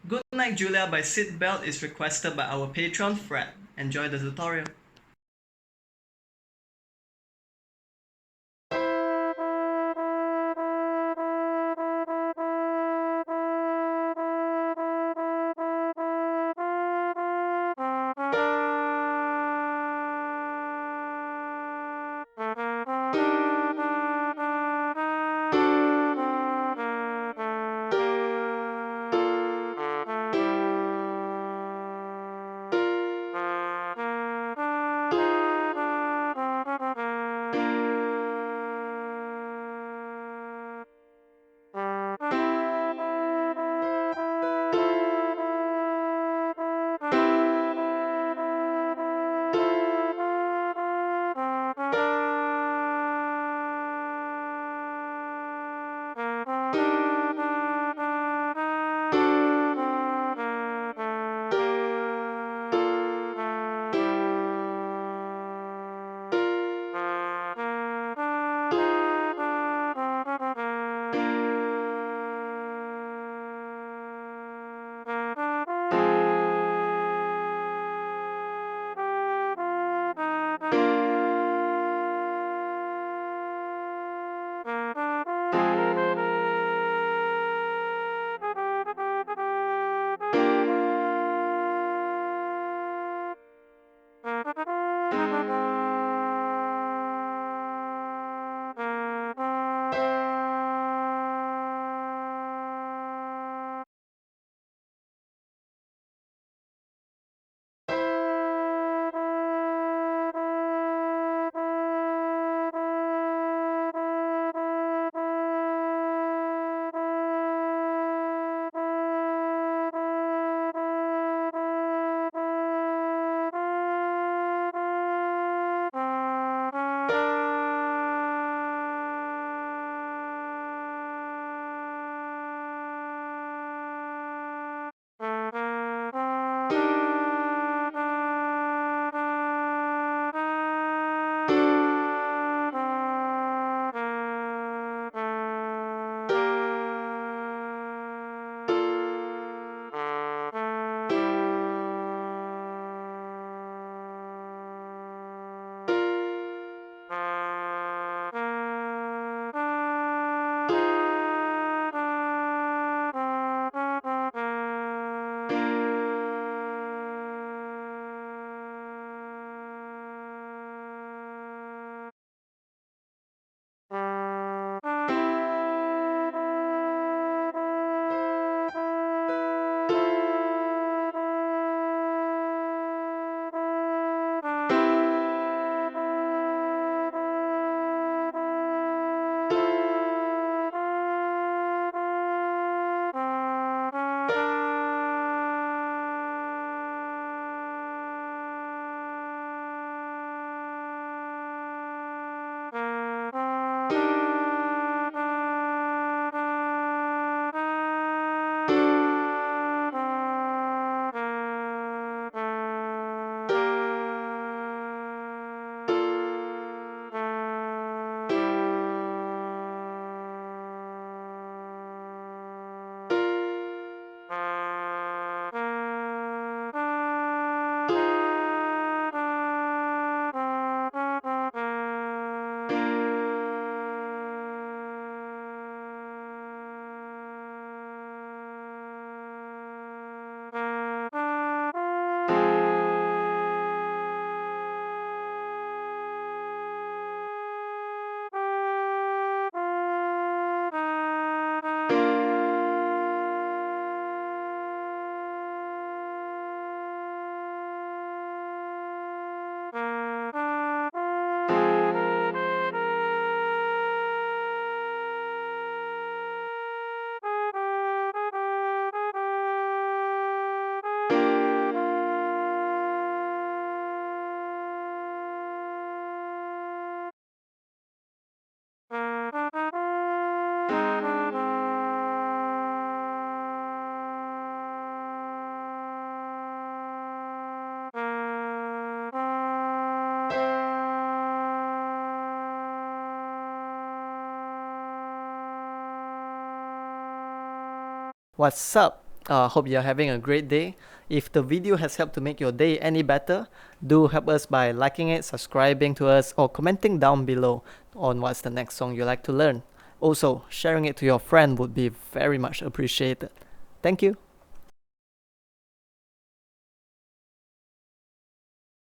Goodnight Julia by Seatbelt is requested by our patron Fred. Enjoy the tutorial. What's up? Hope you're having a great day. If the video has helped to make your day any better, do help us by liking it, subscribing to us, or commenting down below on what's the next song you like to learn. Also, sharing it to your friend would be very much appreciated. Thank you.